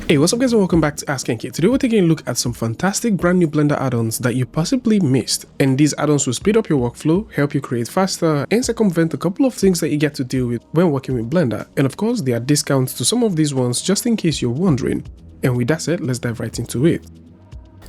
Hey, what's up guys and welcome back to askNK. Today we're taking a look at some fantastic brand new Blender add-ons that you possibly missed. And these add-ons will speed up your workflow, help you create faster, and circumvent a couple of things that you get to deal with when working with Blender. And of course, there are discounts to some of these ones just in case you're wondering. And with that said, let's dive right into it.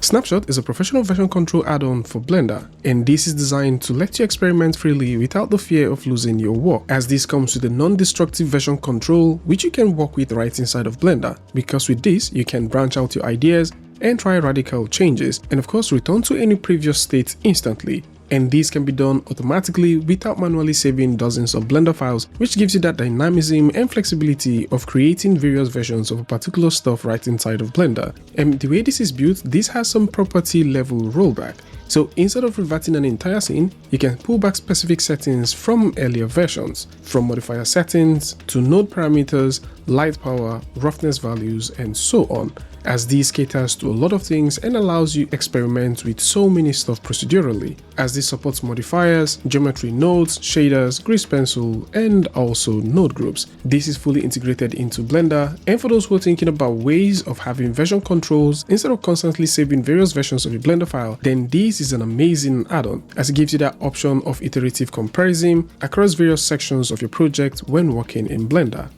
Snapshot is a professional version control add-on for Blender, and this is designed to let you experiment freely without the fear of losing your work, as this comes with a non-destructive version control which you can work with right inside of Blender, because with this you can branch out your ideas and try radical changes, and of course return to any previous state instantly. And these can be done automatically without manually saving dozens of Blender files, which gives you that dynamism and flexibility of creating various versions of a particular stuff right inside of Blender. And the way this is built, this has some property level rollback. So instead of reverting an entire scene, you can pull back specific settings from earlier versions, from modifier settings to node parameters, light power, roughness values, and so on, as this caters to a lot of things and allows you experiment with so many stuff procedurally, as this supports modifiers, geometry nodes, shaders, grease pencil, and also node groups. This is fully integrated into Blender, and for those who are thinking about ways of having version controls instead of constantly saving various versions of a Blender file, then this is an amazing add-on, as it gives you that option of iterative comparison across various sections of your project when working in Blender.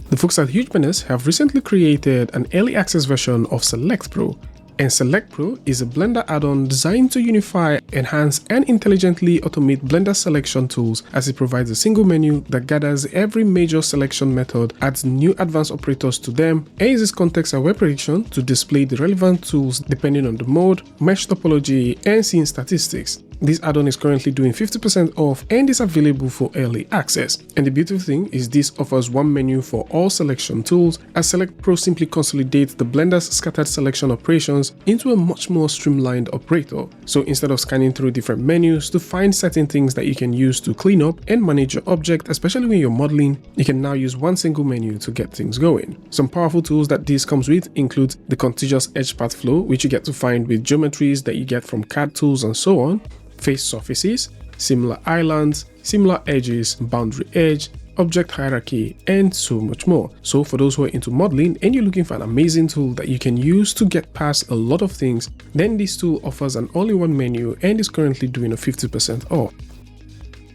The folks at Hugemaness have recently created an early access version of SelectPro, and SelectPro is a Blender add-on designed to unify, enhance, and intelligently automate Blender selection tools, as it provides a single menu that gathers every major selection method, adds new advanced operators to them, and uses context-aware prediction to display the relevant tools depending on the mode, mesh topology, and scene statistics. This add-on is currently doing 50% off and is available for early access. And the beautiful thing is this offers one menu for all selection tools, as SelectPro simply consolidates the Blender's scattered selection operations into a much more streamlined operator. So instead of scanning through different menus to find certain things that you can use to clean up and manage your object, especially when you're modeling, you can now use one single menu to get things going. Some powerful tools that this comes with include the contiguous edge path flow, which you get to find with geometries that you get from CAD tools and so on, face surfaces, similar islands, similar edges, boundary edge, object hierarchy, and so much more. So for those who are into modeling and you're looking for an amazing tool that you can use to get past a lot of things, then this tool offers an all-in-one menu and is currently doing a 50% off.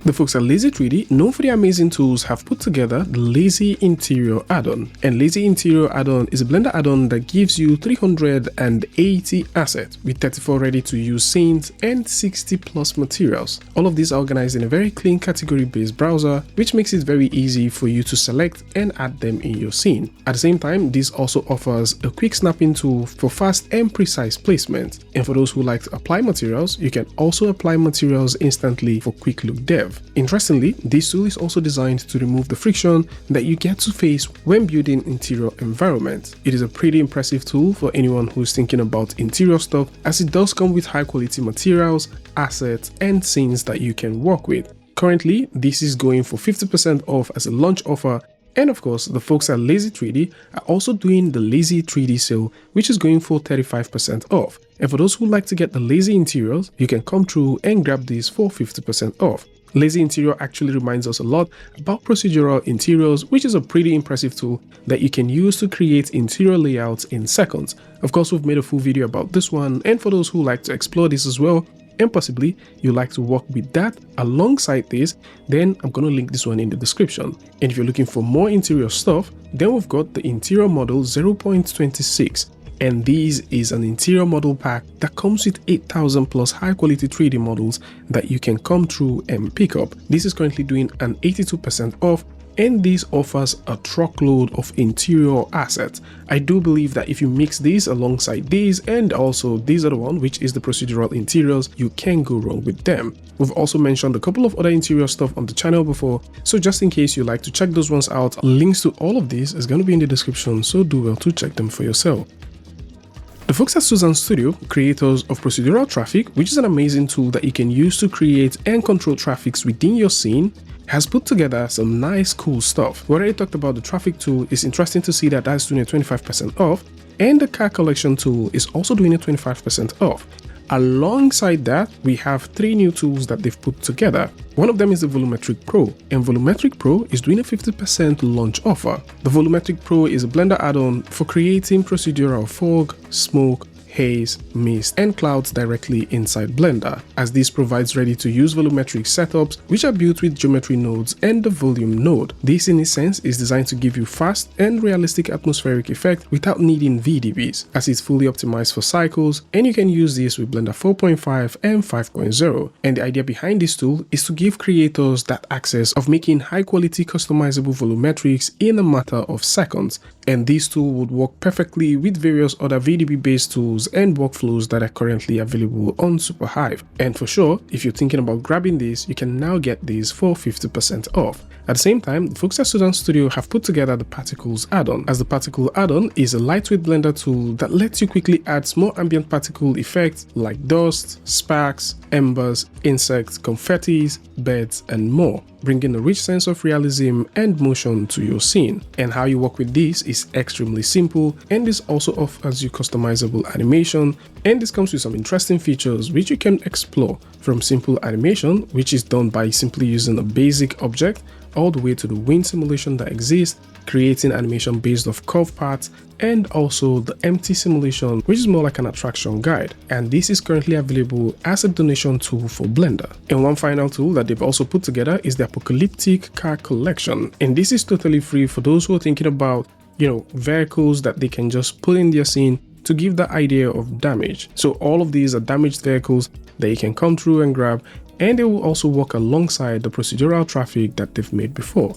The folks at Lazy 3D, known for their amazing tools, have put together the Lazy Interior add-on. And Lazy Interior add-on is a Blender add-on that gives you 380 assets with 34 ready-to-use scenes and 60 plus materials. All of these are organized in a very clean category-based browser, which makes it very easy for you to select and add them in your scene. At the same time, this also offers a quick snapping tool for fast and precise placement. And for those who like to apply materials, you can also apply materials instantly for quick look dev. Interestingly, this tool is also designed to remove the friction that you get to face when building interior environments. It is a pretty impressive tool for anyone who is thinking about interior stuff, as it does come with high quality materials, assets, and scenes that you can work with. Currently, this is going for 50% off as a launch offer. And of course, the folks at Lazy 3D are also doing the Lazy 3D sale, which is going for 35% off. And for those who like to get the Lazy Interiors, you can come through and grab these for 50% off. Lazy Interior actually reminds us a lot about Procedural Interiors, which is a pretty impressive tool that you can use to create interior layouts in seconds. Of course, we've made a full video about this one, and for those who like to explore this as well, and possibly you like to work with that alongside this, then I'm going to link this one in the description. And if you're looking for more interior stuff, then we've got the Interior Model 0.26. And this is an interior model pack that comes with 8,000 plus high quality 3D models that you can come through and pick up. This is currently doing an 82% off, and this offers a truckload of interior assets. I do believe that if you mix these alongside these and also these other one, which is the Procedural Interiors, you can't go wrong with them. We've also mentioned a couple of other interior stuff on the channel before, so just in case you like to check those ones out, links to all of these is going to be in the description, so do well to check them for yourself. The folks at Suzanne Studio, creators of Procedural Traffic, which is an amazing tool that you can use to create and control traffics within your scene, has put together some nice cool stuff. We already talked about the traffic tool. It's interesting to see that that's doing a 25% off, and the car collection tool is also doing a 25% off. Alongside that, we have 3 new tools that they've put together. One of them is the Volumetric Pro, and Volumetric Pro is doing a 50% launch offer. The Volumetric Pro is a Blender add-on for creating procedural fog, smoke, haze, mist, and clouds directly inside Blender, as this provides ready-to-use volumetric setups which are built with geometry nodes and the volume node. This in a sense is designed to give you fast and realistic atmospheric effect without needing VDBs, as it's fully optimized for cycles, and you can use this with Blender 4.5 and 5.0. And the idea behind this tool is to give creators that access of making high-quality customizable volumetrics in a matter of seconds, and this tool would work perfectly with various other VDB-based tools and workflows that are currently available on SuperHive. And for sure, if you're thinking about grabbing this, you can now get this for 50% off. At the same time, the folks at Suzanne Studio have put together the Particles add-on, as the Particle add-on is a lightweight Blender tool that lets you quickly add small ambient particle effects like dust, sparks, embers, insects, confettis, birds, and more, bringing a rich sense of realism and motion to your scene. And how you work with this is extremely simple, and this also offers you customizable animation, and this comes with some interesting features which you can explore, from simple animation, which is done by simply using a basic object, all the way to the wind simulation that exists, creating animation based off curve parts, and also the empty simulation, which is more like an attraction guide. And this is currently available as a donation tool for Blender. And one final tool that they've also put together is the Apocalyptic car collection, and this is totally free for those who are thinking about, vehicles that they can just put in their scene to give the idea of damage. So all of these are damaged vehicles that you can come through and grab, and they will also work alongside the procedural traffic that they've made before.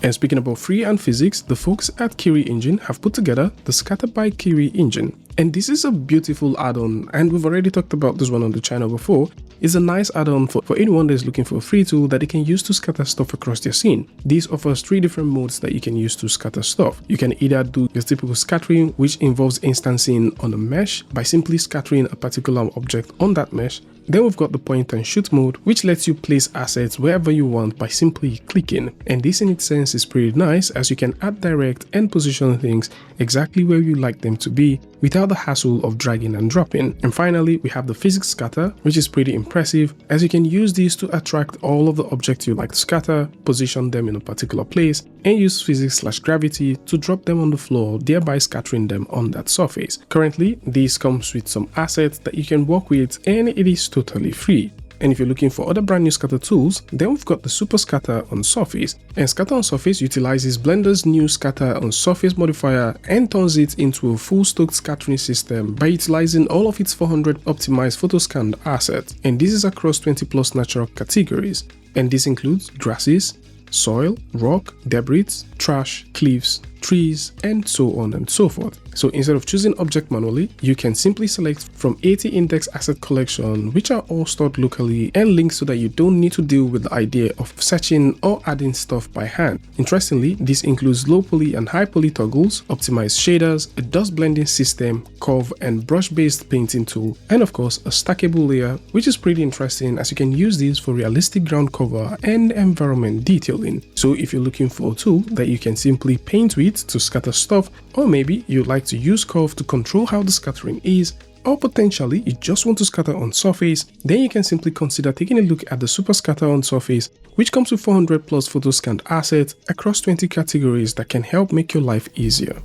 And speaking about free and physics, the folks at KIRI Engine have put together the Scatter by KIRI engine. And this is a beautiful add-on, and we've already talked about this one on the channel before. It's a nice add-on for anyone that is looking for a free tool that they can use to scatter stuff across their scene. This offers 3 different modes that you can use to scatter stuff. You can either do your typical scattering, which involves instancing on a mesh by simply scattering a particular object on that mesh. Then we've got the point and shoot mode, which lets you place assets wherever you want by simply clicking. And this in its sense is pretty nice, as you can add direct and position things exactly where you like them to be without the hassle of dragging and dropping. And finally, we have the physics scatter, which is pretty impressive, as you can use these to attract all of the objects you like to scatter, position them in a particular place, and use physics/gravity to drop them on the floor, thereby scattering them on that surface. Currently, this comes with some assets that you can work with, and it is totally free. And if you're looking for other brand new scatter tools, then we've got the Super Scatter on Surface. And Scatter on Surface utilizes Blender's new Scatter on Surface modifier and turns it into a full stoked scattering system by utilizing all of its 400 optimized photoscanned assets. And this is across 20 plus natural categories. And this includes grasses, soil, rock, debris, trash, cliffs, trees, and so on and so forth. So instead of choosing object manually, you can simply select from 80 index asset collection, which are all stored locally and linked so that you don't need to deal with the idea of searching or adding stuff by hand. Interestingly, this includes low poly and high poly toggles, optimized shaders, a dust blending system, curve and brush based painting tool, and of course a stackable layer, which is pretty interesting as you can use these for realistic ground cover and environment detailing. So if you're looking for a tool that you can simply paint with to scatter stuff, or maybe you'd like to use curve to control how the scattering is, or potentially you just want to scatter on surface, then you can simply consider taking a look at the Super Scatter on Surface, which comes with 400 plus photoscanned assets across 20 categories that can help make your life easier.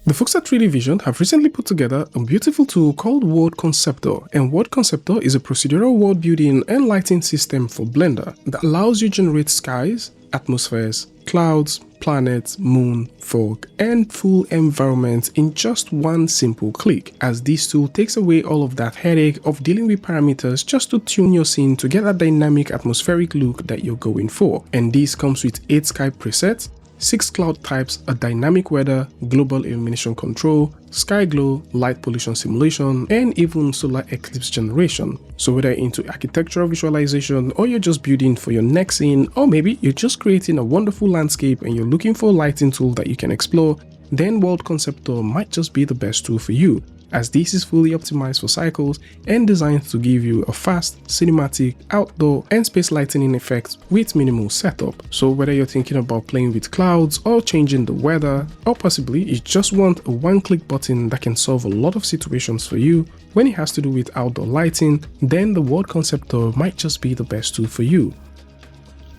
The folks at 3D Vision have recently put together a beautiful tool called World Conceptor, and World Conceptor is a procedural world building and lighting system for Blender that allows you to generate skies, atmospheres, clouds, planets, moon, fog, and full environments in just one simple click, as this tool takes away all of that headache of dealing with parameters just to tune your scene to get that dynamic atmospheric look that you're going for. And this comes with 8 sky presets, 6 cloud types, a dynamic weather, global illumination control, sky glow, light pollution simulation, and even solar eclipse generation. So whether you're into architectural visualization, or you're just building for your next scene, or maybe you're just creating a wonderful landscape and you're looking for a lighting tool that you can explore, then World Conceptor might just be the best tool for you. as this is fully optimized for cycles and designed to give you a fast, cinematic, outdoor and space lightening effect with minimal setup. So whether you're thinking about playing with clouds or changing the weather, or possibly you just want a one-click button that can solve a lot of situations for you when it has to do with outdoor lighting, then the World Conceptor might just be the best tool for you.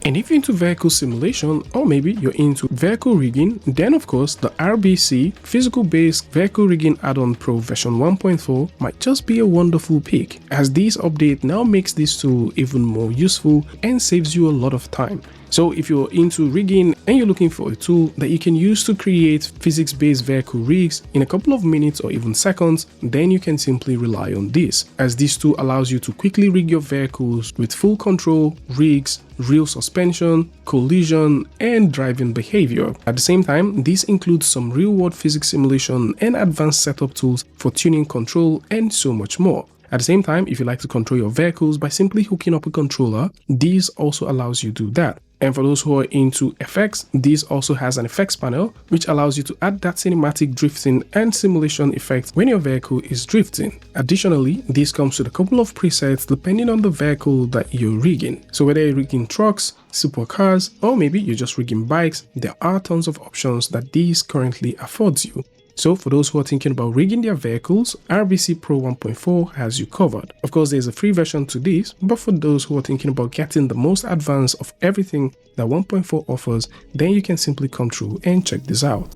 And if you're into vehicle simulation, or maybe you're into vehicle rigging, then of course the RBC Physical Based Vehicle Rigging Add-on Pro version 1.4 might just be a wonderful pick, as this update now makes this tool even more useful and saves you a lot of time. So if you're into rigging and you're looking for a tool that you can use to create physics-based vehicle rigs in a couple of minutes or even seconds, then you can simply rely on this, as this tool allows you to quickly rig your vehicles with full control, rigs, real suspension, collision, and driving behavior. At the same time, this includes some real-world physics simulation and advanced setup tools for tuning control and so much more. At the same time, if you like to control your vehicles by simply hooking up a controller, this also allows you to do that. And for those who are into effects, this also has an effects panel which allows you to add that cinematic drifting and simulation effect when your vehicle is drifting. Additionally, this comes with a couple of presets depending on the vehicle that you're rigging. So whether you're rigging trucks, supercars, or maybe you're just rigging bikes, there are tons of options that this currently affords you. So for those who are thinking about rigging their vehicles, RBC Pro 1.4 has you covered. Of course, there's a free version to this, but for those who are thinking about getting the most advanced of everything that 1.4 offers, then you can simply come through and check this out.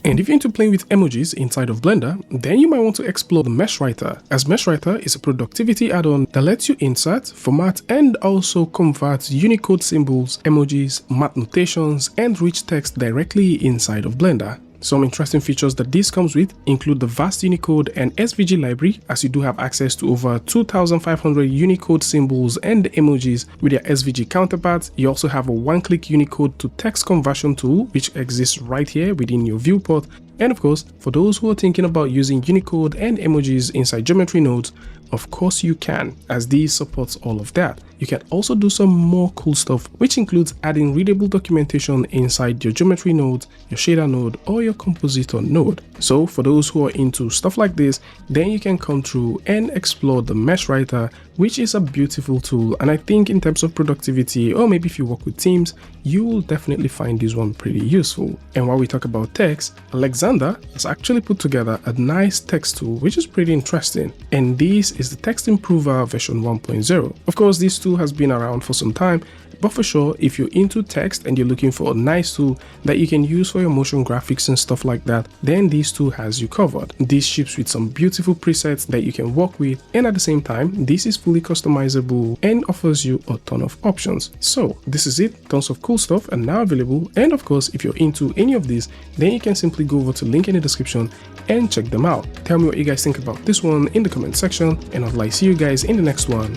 And if you're into playing with emojis inside of Blender, then you might want to explore the Mesh Writer, as Mesh Writer is a productivity add-on that lets you insert, format, and also convert Unicode symbols, emojis, math notations, and rich text directly inside of Blender. Some interesting features that this comes with include the vast Unicode and SVG library, as you do have access to over 2,500 Unicode symbols and emojis with their SVG counterparts. You also have a one-click Unicode to text conversion tool, which exists right here within your viewport. And of course, for those who are thinking about using Unicode and emojis inside geometry nodes, of course you can, as this supports all of that. You can also do some more cool stuff, which includes adding readable documentation inside your geometry node, your shader node, or your compositor node. So for those who are into stuff like this, then you can come through and explore the Mesh Writer, which is a beautiful tool. And I think in terms of productivity, or maybe if you work with teams, you will definitely find this one pretty useful. And while we talk about text, Alexander has actually put together a nice text tool, which is pretty interesting. And this is the Text Improver version 1.0. Of course, this tool has been around for some time, but for sure, if you're into text and you're looking for a nice tool that you can use for your motion graphics and stuff like that, then this tool has you covered. This ships with some beautiful presets that you can work with, and at the same time, this is fully customizable and offers you a ton of options. So this is it, tons of cool stuff and now available. And of course, if you're into any of these, then you can simply go over to the link in the description and check them out. Tell me what you guys think about this one in the comment section, and I'll see you guys in the next one.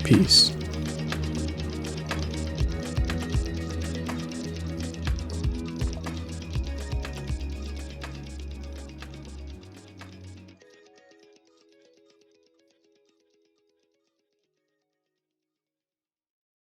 Peace.